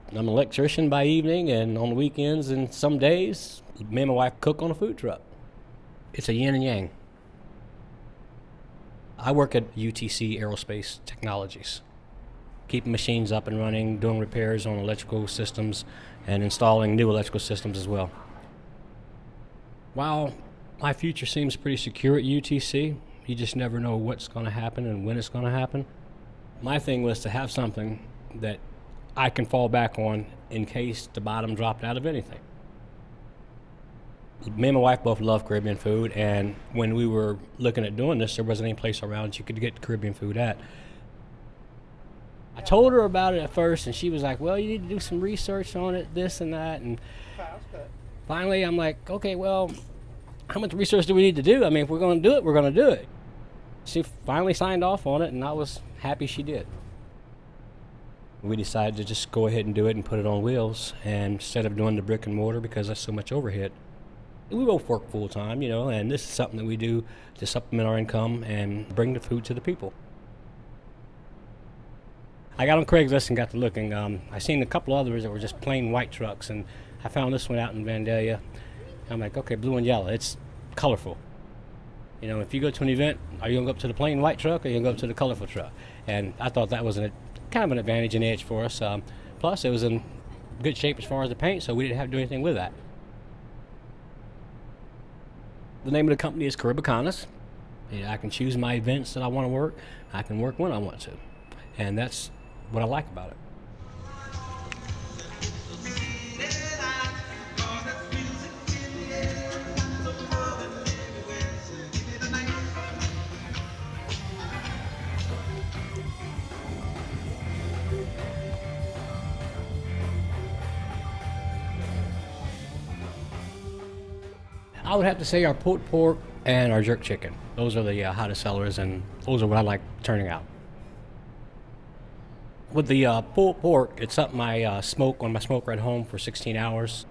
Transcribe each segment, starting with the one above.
I'm an electrician by evening, and on the weekends and some days, me and my wife cook on a food truck. It's a yin and yang. I work at UTC Aerospace Technologies, keeping machines up and running, doing repairs on electrical systems, and installing new electrical systems as well. While my future seems pretty secure at UTC, you just never know what's going to happen and when it's going to happen. My thing was to have something that I can fall back on in case the bottom dropped out of anything. Me and my wife both love Caribbean food, and when we were looking at doing this, there wasn't any place around you could get Caribbean food at. I told her about it at first, and she was like, well, you need to do some research on it, this and that. And finally, I'm like, okay, well, how much research do we need to do? I mean, if we're going to do it, we're going to do it. She finally signed off on it, and I was happy she did. We decided to just go ahead and do it and put it on wheels, and instead of doing the brick and mortar because that's so much overhead. We both work full time, you know, and this is something that we do to supplement our income and bring the food to the people. I got on Craigslist and got to looking. I seen a couple others that were just plain white trucks, and I found this one out in Vandalia. I'm like, okay, blue and yellow, it's colorful. You know, if you go to an event, are you gonna go up to the plain white truck or are you gonna go up to the colorful truck? And I thought that was kind of an advantage and edge for us. Plus, it was in good shape as far as the paint, so we didn't have to do anything with that. The name of the company is Caribecanas. I can choose my events that I want to work. I can work when I want to. And that's what I like about it. I would have to say our pulled pork and our jerk chicken. Those are the hottest sellers, and those are what I like turning out. With the pulled pork, it's something I smoke on my smoker at home for 16 hours.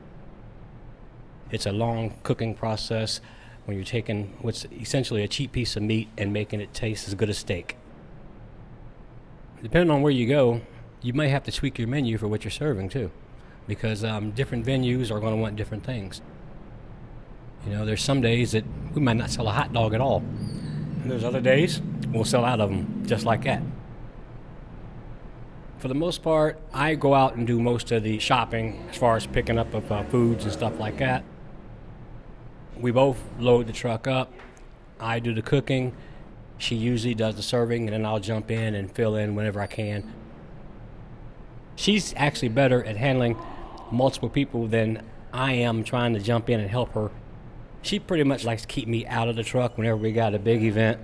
It's a long cooking process when you're taking what's essentially a cheap piece of meat and making it taste as good as steak. Depending on where you go, you may have to tweak your menu for what you're serving too, because different venues are going to want different things. You know, there's some days that we might not sell a hot dog at all. And there's other days we'll sell out of them just like that. For the most part, I go out and do most of the shopping as far as picking up of foods and stuff like that. We both load the truck up. I do the cooking. She usually does the serving, and then I'll jump in and fill in whenever I can. She's actually better at handling multiple people than I am trying to jump in and help her. She pretty much likes to keep me out of the truck whenever we got a big event.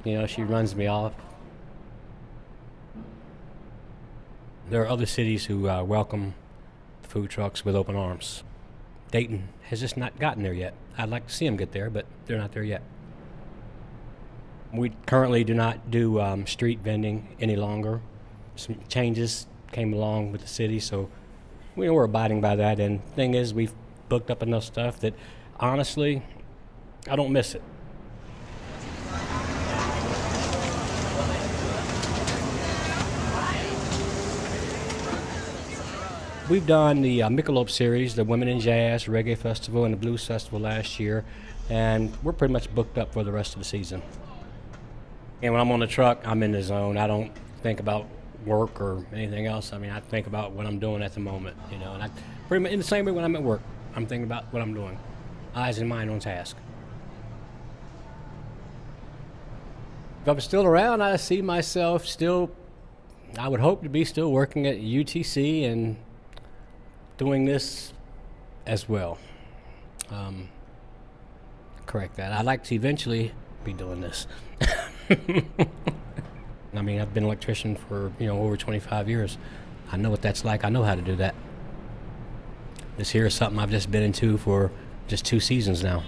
You know, she runs me off. There are other cities who welcome food trucks with open arms. Dayton has just not gotten there yet. I'd like to see them get there, but they're not there yet. We currently do not do street vending any longer. Some changes came along with the city, so we're abiding by that. And the thing is, we've booked up enough stuff that honestly, I don't miss it. We've done the Michelob series, the Women in Jazz, Reggae Festival, and the Blues Festival last year, and we're pretty much booked up for the rest of the season. And when I'm on the truck, I'm in the zone. I don't think about work or anything else. I mean, I think about what I'm doing at the moment, you know, and I pretty much in the same way when I'm at work, I'm thinking about what I'm doing. Eyes and mind on task. If I'm still around, I see myself still, I would hope to be still working at UTC and doing this as well. Correct that. I'd like to eventually be doing this. I mean, I've been an electrician for, over 25 years. I know what that's like. I know how to do that. This here is something I've just been into for just 2 seasons now.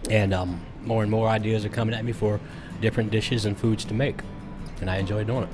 And more and more ideas are coming at me for different dishes and foods to make. And I enjoy doing it.